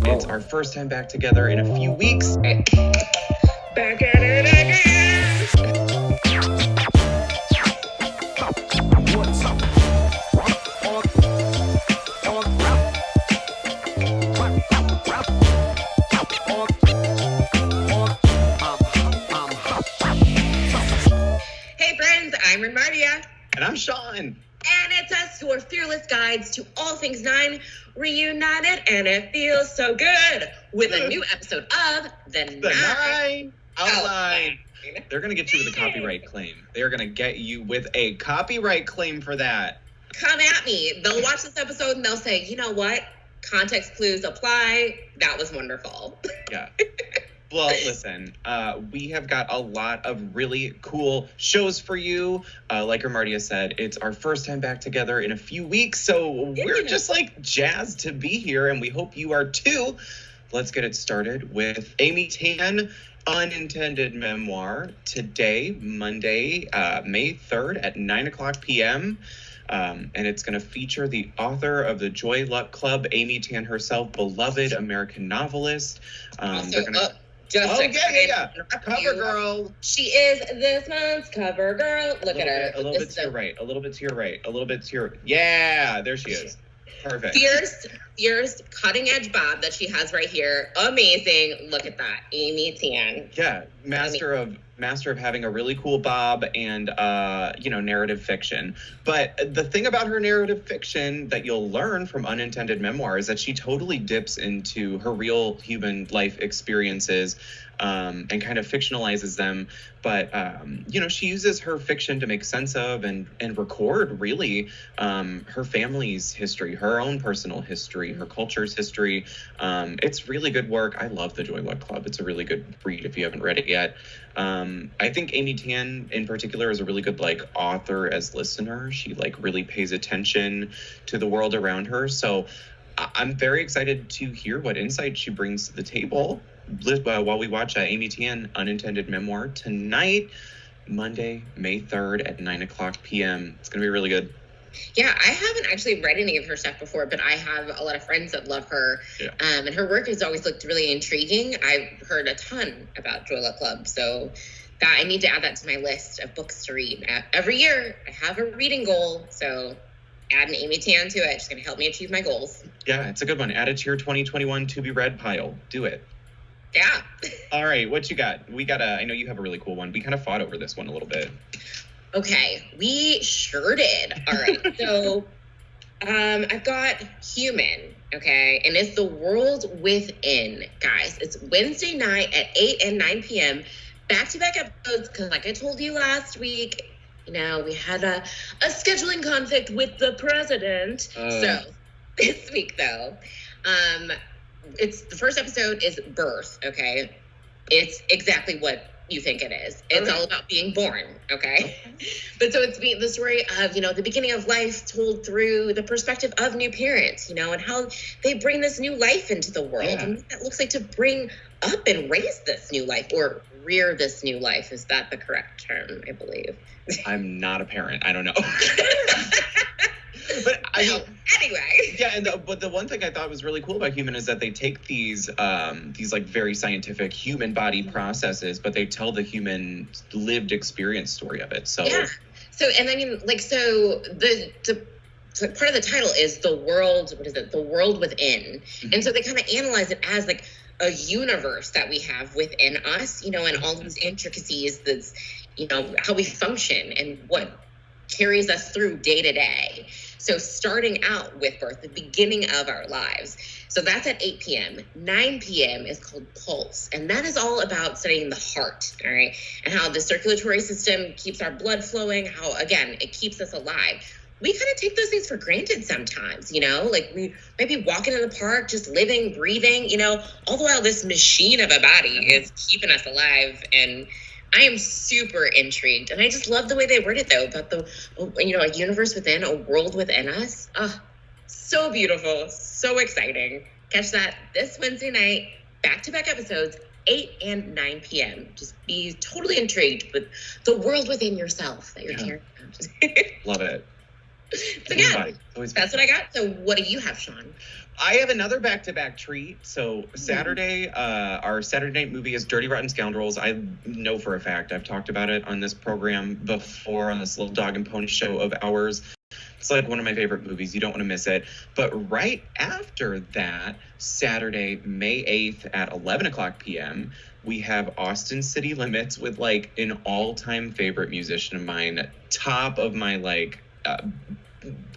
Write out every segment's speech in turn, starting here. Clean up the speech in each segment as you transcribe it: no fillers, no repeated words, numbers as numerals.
It's our first time back together in a few weeks. Back at it again! What's up? Hey friends, I'm Maria. And I'm Sean. And it's us, your fearless guides to all things Nine, reunited, and it feels so good with a new episode of The Nine Outline. They're going to get you with a copyright claim. They're going to get you with a copyright claim for that. Come at me. They'll watch this episode and they'll say, you know what? Context clues apply. That was wonderful. Yeah. Well, listen, we have got a lot of really cool shows for you. Like Martia said, it's our first time back together in a few weeks, so we're just like jazzed to be here, and we hope you are too. Let's get it started with Amy Tan Unintended Memoir today, Monday, May 3rd at 9:00 p.m. And it's going to feature the author of the Joy Luck Club, Amy Tan herself, beloved American novelist. Cover girl. She is this month's cover girl. Look at her. A little bit to your right. A little bit to your right. A little bit to your... Yeah, there she is. Perfect. Fierce, cutting edge bob that she has right here. Amazing. Look at that. Amy Tan. Yeah, master of having a really cool bob and narrative fiction. But the thing about her narrative fiction that you'll learn from Unintended Memoir is that she totally dips into her real human life experiences and kind of fictionalizes them. But, she uses her fiction to make sense of and record, really, her family's history, her own personal history, her culture's history. It's really good work. I love the Joy Luck Club. It's a really good read if you haven't read it yet. I think Amy Tan in particular is a really good author as listener. She really pays attention to the world around her. So I'm very excited to hear what insight she brings to the table while we watch Amy Tan Unintended Memoir tonight, Monday, May 3rd at 9:00 p.m. It's going to be really good. Yeah, I haven't actually read any of her stuff before, but I have a lot of friends that love her. Yeah. And her work has always looked really intriguing. I've heard a ton about Joy Luck Club, so that I need to add that to my list of books to read. Every year, I have a reading goal, so add an Amy Tan to it. It's going to help me achieve my goals. Yeah, it's a good one. Add it to your 2021 to-be-read pile. Do it. Yeah. All right, what you got? I know you have a really cool one. We kind of fought over this one a little bit. Okay, we sure did. All right, so I've got Human, okay? And it's The World Within, guys. It's Wednesday night at 8 and 9 p.m. Back-to-back episodes, because like I told you last week, we had a scheduling conflict with the president. So this week, though, it's the first episode is birth, okay? It's exactly what you think it is. It's all about being born, okay? But so it's the story of, the beginning of life told through the perspective of new parents, and how they bring this new life into the world. Yeah. And what that looks like to bring up and raise this new life or rear this new life. Is that the correct term, I believe? I'm not a parent. I don't know. But anyway. Yeah, but the one thing I thought was really cool about Human is that they take these very scientific human body processes, but they tell the human lived experience story of it. So yeah. So and I mean, the part of the title is The World. What is it? The World Within. Mm-hmm. And so they kind of analyze it as a universe that we have within us, and all these intricacies that's, how we function and what carries us through day to day. So starting out with birth, the beginning of our lives. So that's at 8 p.m. 9 p.m. is called Pulse. And that is all about studying the heart, all right? And how the circulatory system keeps our blood flowing, how, again, it keeps us alive. We kind of take those things for granted sometimes, we might be walking in the park, just living, breathing, all the while this machine of a body is keeping us alive. And I am super intrigued. And I just love the way they word it, though, about a universe within, a world within us. Oh, so beautiful, so exciting. Catch that this Wednesday night, back-to-back episodes, 8 and 9 p.m. Just be totally intrigued with the world within yourself that you're caring about. Love it. So yeah, that's what I got. So what do you have, Sean? I have another back-to-back treat. So Saturday, our Saturday night movie is Dirty Rotten Scoundrels. I know for a fact, I've talked about it on this program before on this little dog and pony show of ours. It's like one of my favorite movies. You don't want to miss it. But right after that, Saturday, May 8th at 11 o'clock p.m., we have Austin City Limits with like an all-time favorite musician of mine, top of my like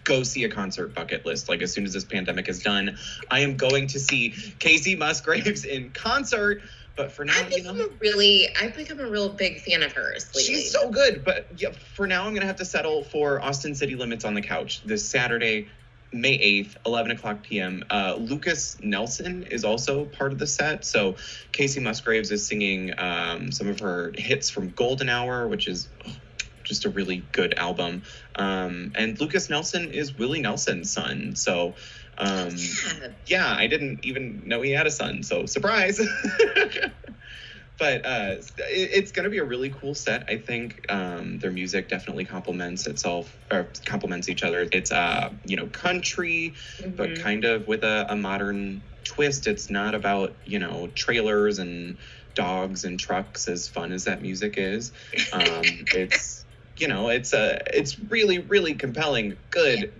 go see a concert bucket list. Like as soon as this pandemic is done, I am going to see Kacey Musgraves in concert. But for now, I've become a real big fan of hers lately. She's so good. But yeah, for now, I'm going to have to settle for Austin City Limits on the couch this Saturday, May 8th, 11 o'clock p.m. Lucas Nelson is also part of the set. So Kacey Musgraves is singing some of her hits from Golden Hour, which is just a really good album. And Lucas Nelson is Willie Nelson's son. So yeah, I didn't even know he had a son. So surprise. But it's going to be a really cool set. I think their music definitely complements each other. It's, country, but kind of with a modern twist. It's not about, trailers and dogs and trucks, as fun as that music is. It's really, really compelling. Good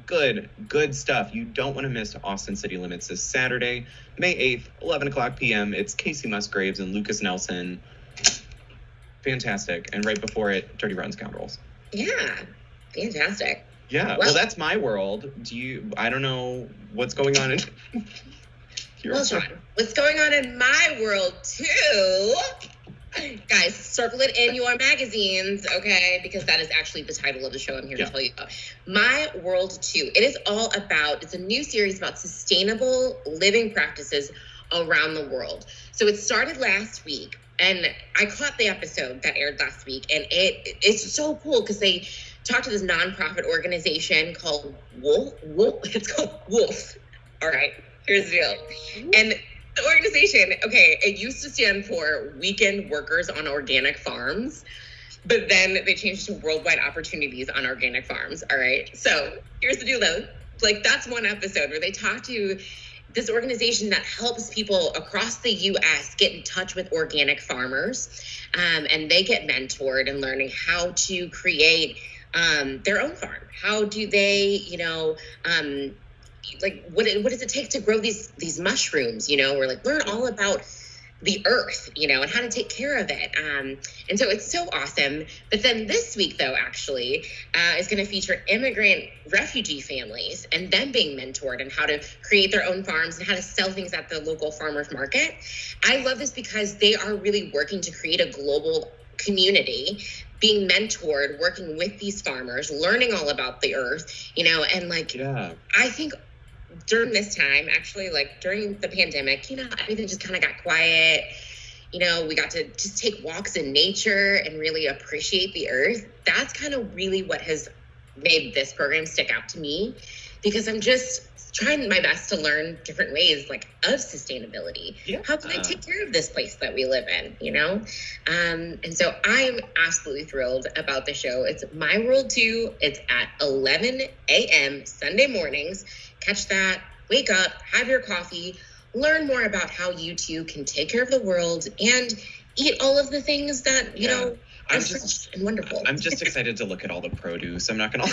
stuff. You don't want to miss Austin City Limits this Saturday, May 8th, 11 o'clock p.m. It's Kacey Musgraves and Lucas Nelson. Fantastic. And right before it, Dirty Rotten Scoundrels. Yeah. Fantastic. Yeah. Well, that's my world. I don't know what's going on in Well, Sean, what's going on in my world too? Guys, circle it in your magazines, okay? Because that is actually the title of the show I'm here to tell you about. My World 2. It's a new series about sustainable living practices around the world. So it started last week, and I caught the episode that aired last week, and it's so cool because they talked to this nonprofit organization called Wolf. It's called Wolf. All right, here's the deal. And the organization, it used to stand for Weekend Workers on Organic Farms, but then they changed to Worldwide Opportunities on Organic Farms, all right? So here's the deal, though. Like, that's one episode where they talk to this organization that helps people across the U.S. get in touch with organic farmers, and they get mentored in learning how to create their own farm. How do they, what does it take to grow these mushrooms, or like learn all about the earth, and how to take care of it. And so it's so awesome. But then this week, though, actually, is going to feature immigrant refugee families and them being mentored and how to create their own farms and how to sell things at the local farmers market. I love this because they are really working to create a global community, being mentored, working with these farmers, learning all about the earth, I think during this time, actually, like during the pandemic, everything just kind of got quiet. We got to just take walks in nature and really appreciate the earth. That's kind of really what has made this program stick out to me, because I'm just trying my best to learn different ways of sustainability. Yeah. How can I take care of this place that we live in, And so I'm absolutely thrilled about the show. It's My World 2. It's at 11 a.m. Sunday mornings. Catch that, wake up, have your coffee, learn more about how you too can take care of the world and eat all of the things that, are fresh and wonderful. I'm just excited to look at all the produce. I'm not going to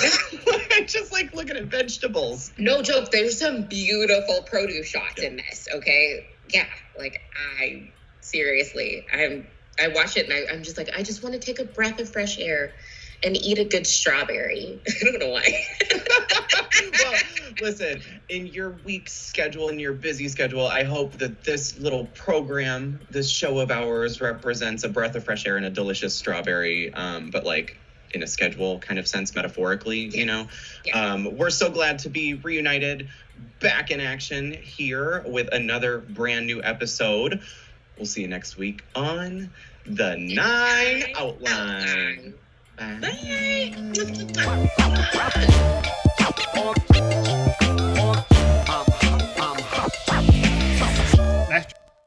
I just like looking at vegetables. No joke. There's some beautiful produce shots in this, okay? Yeah, I watch it and I'm just like, I just want to take a breath of fresh air and eat a good strawberry. I don't know why. Well, listen, in your week's schedule, in your busy schedule, I hope that this little program, this show of ours, represents a breath of fresh air and a delicious strawberry, but in a schedule kind of sense, metaphorically, Yeah. We're so glad to be reunited, back in action here with another brand new episode. We'll see you next week on The 9 Outline. Bye. Bye.